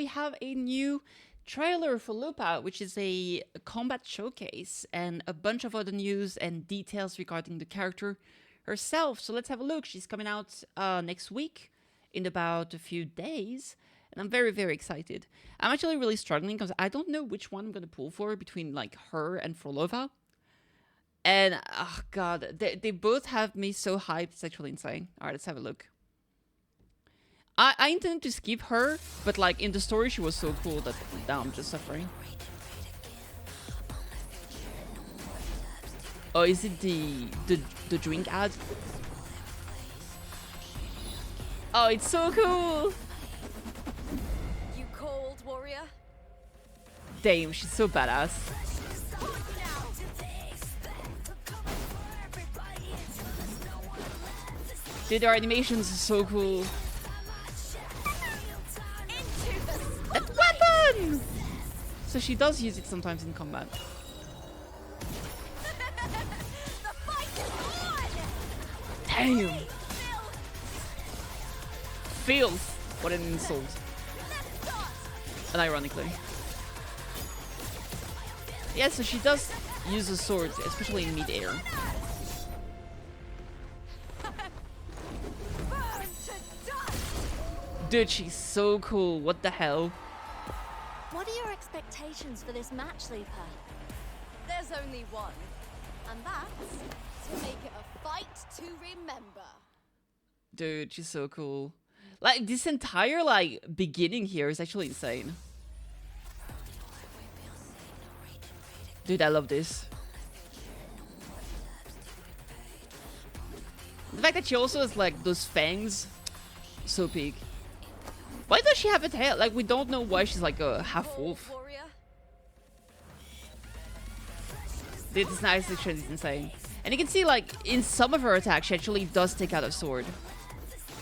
we have a new trailer for Lupa, which is a combat showcase and a bunch of other news and details regarding the character herself. So let's have a look. She's coming out next week in about a few days, and I'm very, very excited. I'm actually really struggling because I don't know which one I'm going to pull for between like her and Frolova. And oh god, they both have me so hyped, it's actually insane. Alright, let's have a look. I intended to skip her, but like in the story she was so cool that now I'm just suffering. Oh, is it the drink ad? Oh, it's so cool! You cold warrior? Damn, she's so badass. Dude, their animations are so cool. That weapon! So she does use it sometimes in combat. Damn! Filth! What an insult. Unironically. Yeah, so she does use a sword, especially in mid-air. Dude, she's so cool. What the hell? What are your expectations for this match, Lupa? There's only one, and that's to make it a fight to remember. Dude, she's so cool. Like, this entire, like, beginning here is actually insane. Dude, I love this. The fact that she also has, like, those fangs. So big. Why does she have a tail? Like, we don't know why she's like a half wolf. Dude, this nice section is insane. And you can see, like, in some of her attacks, she actually does take out a sword.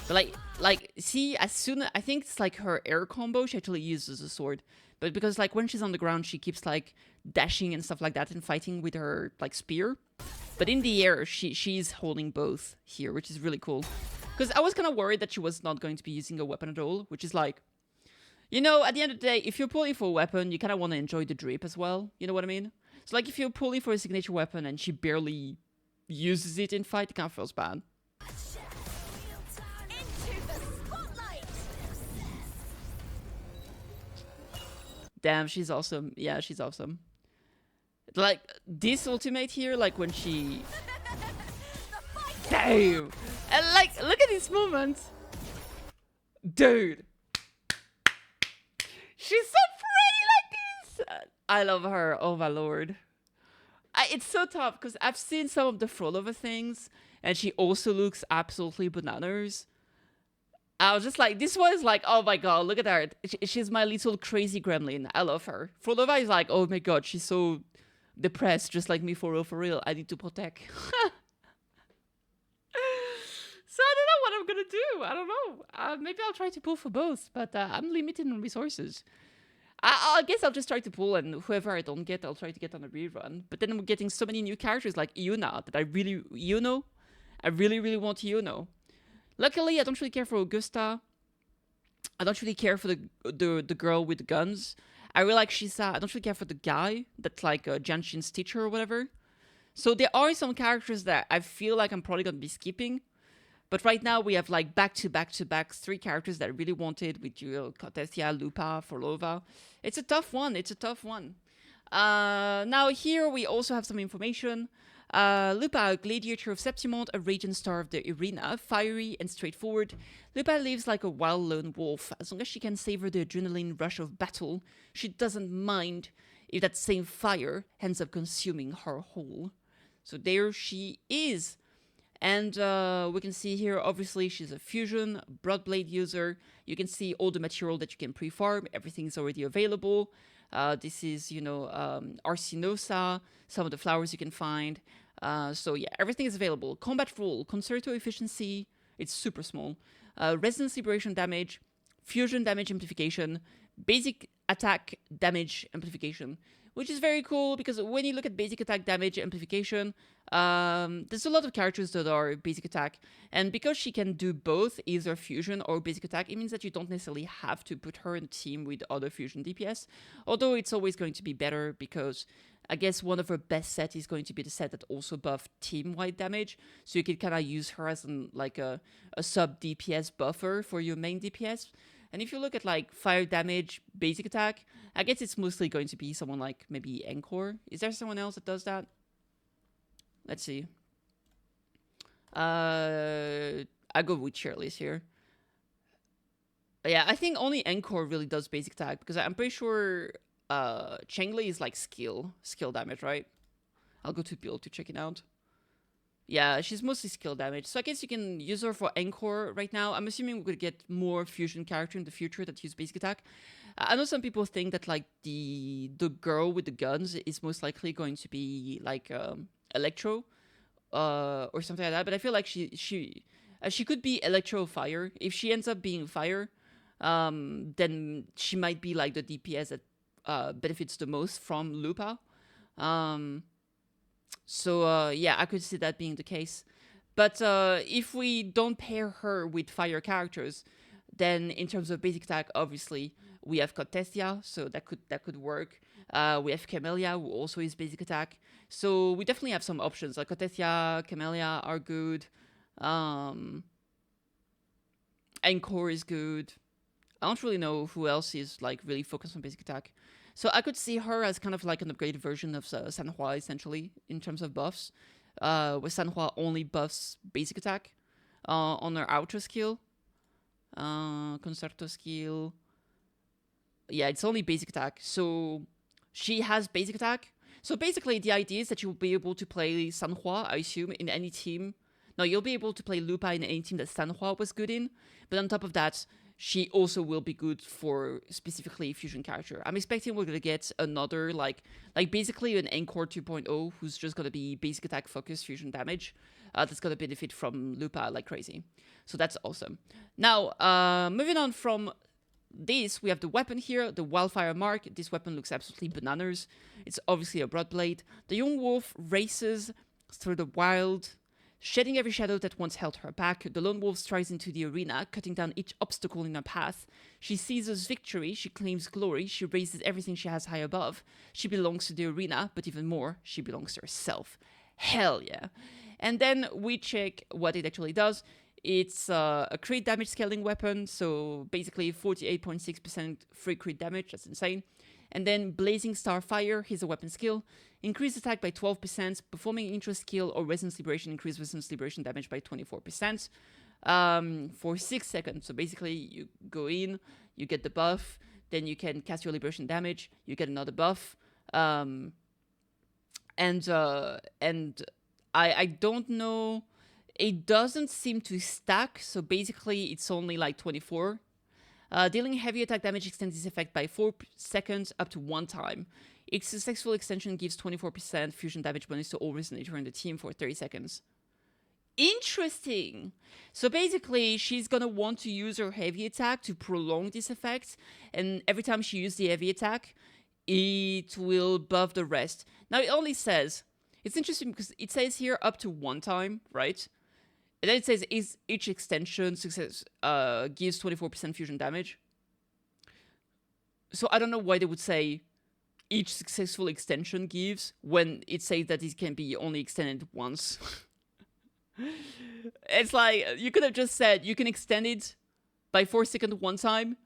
But, like, see, as soon as, I think it's like her air combo, she actually uses a sword. But because, like, when she's on the ground, she keeps, like, dashing and stuff like that and fighting with her, like, spear. But in the air, she's holding both here, which is really cool. Because I was kind of worried that she was not going to be using a weapon at all, which is like, you know, at the end of the day, if you're pulling for a weapon, you kind of want to enjoy the drip as well. You know what I mean? So, like, if you're pulling for a signature weapon and she barely uses it in fight, it kind of feels bad. Damn, she's awesome. Yeah, she's awesome. Like, this ultimate here, like, when she... Damn! And, like, look at this moment. Dude. She's so pretty like this! I love her. Oh, my lord. It's so tough, because I've seen some of the Frolova things, and she also looks absolutely bananas. I was just like, this one is like, oh my god, look at her. She's my little crazy gremlin. I love her. Frolova is like, oh my god, she's so depressed, just like me, for real, for real. I need to protect. So I don't know what I'm gonna do. I don't know. Maybe I'll try to pull for both, but I'm limited on resources. I guess I'll just try to pull, and whoever I don't get, I'll try to get on a rerun. But then I'm getting so many new characters like Yuna that I really, I really want Yuno. Luckily, I don't really care for Augusta. I don't really care for the girl with the guns. I really like Shisa. I don't really care for the guy that's like Janshin's teacher or whatever. So there are some characters that I feel like I'm probably gonna be skipping. But right now we have like back-to-back 3 characters that I really wanted with KittyKathee, Lupa, Frolova. It's a tough one. It's a tough one. Now here we also have some information. Lupa, a gladiator of Septimont, a radiant star of the arena, fiery and straightforward. Lupa lives like a wild lone wolf. As long as she can savor the adrenaline rush of battle, she doesn't mind if that same fire ends up consuming her whole. So there she is. And we can see here, obviously, she's a fusion, Broadblade user. You can see all the material that you can pre-farm. Everything is already available. This is, you know, Arsinosa, some of the flowers you can find. So yeah, everything is available. Combat rule, Concerto efficiency, it's super small. Resonance liberation damage, fusion damage amplification, basic attack damage amplification. which is very cool because when you look at basic attack damage amplification, there's a lot of characters that are basic attack, and because she can do both, either fusion or basic attack, it means that you don't necessarily have to put her in a team with other fusion DPS, although it's always going to be better because I guess one of her best set is going to be the set that also buff team-wide damage, so you can kind of use her as a sub DPS buffer for your main DPS. And if you look at like fire damage, basic attack, I guess it's mostly going to be someone like maybe Encore. Is there someone else that does that? Let's see. I go with Shirley's here. Yeah, I think only Encore really does basic attack because I'm pretty sure Chengli is like skill damage, right? I'll go to build to check it out. Yeah, she's mostly skill damage. So I guess you can use her for Encore right now. I'm assuming we could get more fusion character in the future that use basic attack. I know some people think that like the girl with the guns is most likely going to be like Electro or something like that. But I feel like she could be Electro Fire. If she ends up being Fire, then she might be like the DPS that benefits the most from Lupa. So yeah, I could see that being the case. But if we don't pair her with fire characters, then in terms of basic attack, obviously we have KittyKathee, so that could work. We have Camellia, who also is basic attack. So we definitely have some options. Like KittyKathee, Camellia are good. Encore is good. I don't really know who else is like really focused on basic attack. So I could see her as kind of like an upgraded version of Sanhua, essentially, in terms of buffs. Where Sanhua only buffs basic attack on her outro skill. Concerto skill. Yeah, it's only basic attack. So she has basic attack. So basically, the idea is that you'll be able to play Sanhua, I assume, in any team. No, you'll be able to play Lupa in any team that Sanhua was good in. But on top of that, she also will be good for specifically fusion character. I'm expecting we're gonna get another like basically an Encore 2.0 who's just gonna be basic attack focused fusion damage. That's gonna benefit from Lupa like crazy. So that's awesome. Now, moving on from this, we have the weapon here, the Wildfire Mark. This weapon looks absolutely bananas. It's obviously a broadblade. The young wolf races through the wild, shedding every shadow that once held her back. The lone wolf strides into the arena, cutting down each obstacle in her path. She seizes victory, she claims glory, she raises everything she has high above. She belongs to the arena, but even more, she belongs to herself. Hell yeah. And then we check what it actually does. It's a crit damage scaling weapon, so basically 48.6% free crit damage, that's insane. And then Blazing Star Fire, here's a weapon skill. Increase attack by 12%, performing intro skill or Resonance Liberation, increase Resonance Liberation damage by 24% for 6 seconds. So basically you go in, you get the buff, then you can cast your Liberation damage, you get another buff. And I don't know, it doesn't seem to stack, so basically it's only like 24. Dealing heavy attack damage extends this effect by 4 seconds up to 1 time. Each successful extension gives 24% fusion damage bonus to all Resonator in the team for 30 seconds. Interesting! So basically, she's gonna want to use her heavy attack to prolong this effect, and every time she uses the heavy attack, it will buff the rest. Now, it only says, it's interesting because it says here up to 1 time, right? And then it says each extension success gives 24% fusion damage. So I don't know why they would say each successful extension gives when it says that it can be only extended once. It's like, you could have just said you can extend it by 4 seconds 1 time,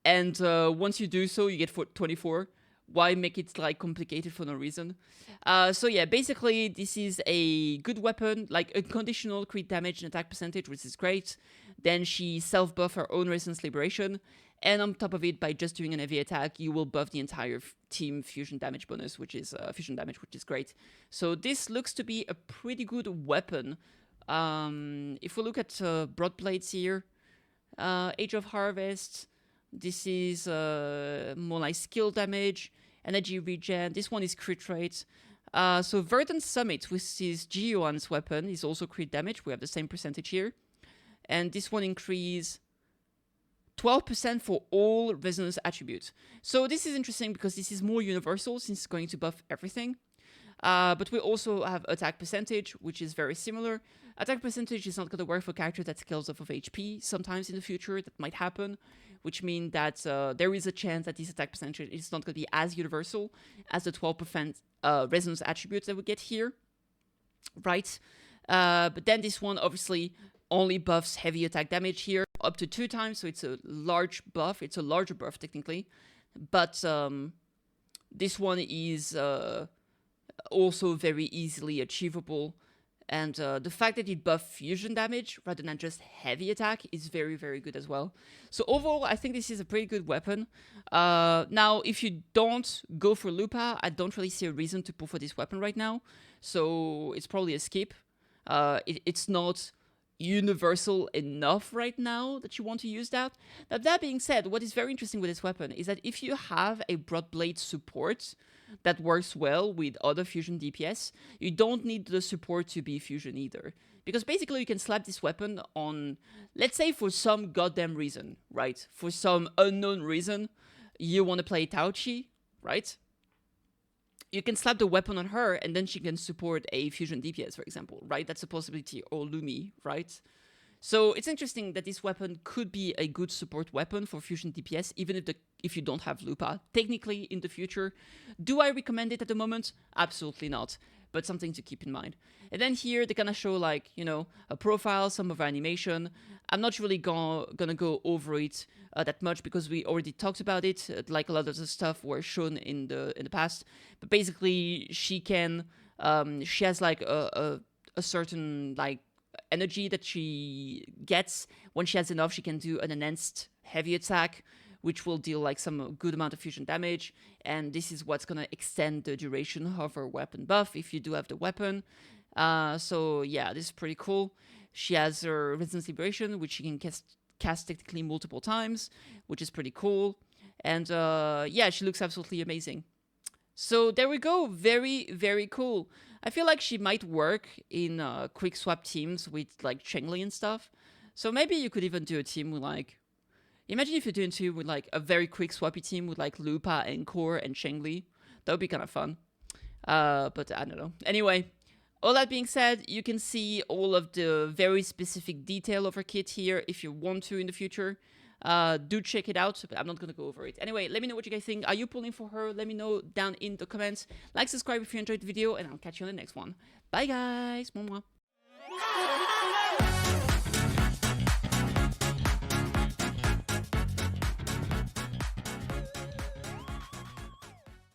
and once you do so, you get 24. Why make it like complicated for no reason? So yeah, basically this is a good weapon, like a conditional crit damage and attack percentage, which is great. Then she self-buff her own Resonance Liberation, and on top of it, by just doing an heavy attack, you will buff the entire team fusion damage bonus, which is which is great. So this looks to be a pretty good weapon. If we look at Broadblades here, Age of Harvest, this is more like skill damage, energy regen. This one is crit rate. So Verdant Summit, which is Ji-Yuan's weapon, is also crit damage. We have the same percentage here. And this one increase 12% for all resonance attributes. So this is interesting because this is more universal since it's going to buff everything. But we also have attack percentage, which is very similar. Attack percentage is not going to work for characters that scales off of HP. Sometimes in the future that might happen, which means that there is a chance that this attack percentage is not going to be as universal as the 12% resonance attributes that we get here, right? But then this one obviously only buffs heavy attack damage here up to 2 times, so it's a large buff. It's a larger buff technically, but this one is also very easily achievable. And the fact that it buffs fusion damage rather than just heavy attack is very, very good as well. So overall, I think this is a pretty good weapon. Now, if you don't go for Lupa, I don't really see a reason to pull for this weapon right now. So it's probably a skip. It's not universal enough right now that you want to use that. Now, that being said, what is very interesting with this weapon is that if you have a Broadblade support that works well with other fusion DPS, you don't need the support to be fusion either. Because basically you can slap this weapon on, let's say for some goddamn reason, right? For some unknown reason, you want to play Tauchi, right? You can slap the weapon on her and then she can support a fusion DPS, for example, right? That's a possibility, or Lumi, right? So it's interesting that this weapon could be a good support weapon for fusion DPS, even if you don't have Lupa. Technically, in the future, do I recommend it at the moment? Absolutely not, but something to keep in mind. And then here, they kind of show, like, you know, a profile, some of her animation. I'm not really gonna go over it that much because we already talked about it. Like a lot of the stuff were shown in the past. But basically, she can, she has like a certain like energy that she gets. When she has enough, she can do an enhanced heavy attack, which will deal like some good amount of fusion damage, and this is what's gonna extend the duration of her weapon buff if you do have the weapon. So yeah, this is pretty cool. She has her Resonance Liberation, which she can cast technically multiple times, which is pretty cool. And yeah, she looks absolutely amazing. So there we go, very, very cool. I feel like she might work in quick swap teams with like Chengli and stuff. So maybe you could even do a team with like, imagine if you're doing two with like a very quick swappy team with like Lupa and Kuro and Chengli. That would be kind of fun. But I don't know. Anyway, all that being said, you can see all of the very specific detail of her kit here if you want to in the future. Do check it out, but I'm not gonna go over it. Anyway, let me know what you guys think. Are you pulling for her? Let me know down in the comments. Like, subscribe if you enjoyed the video, and I'll catch you on the next one. Bye guys. Mwah, mwah.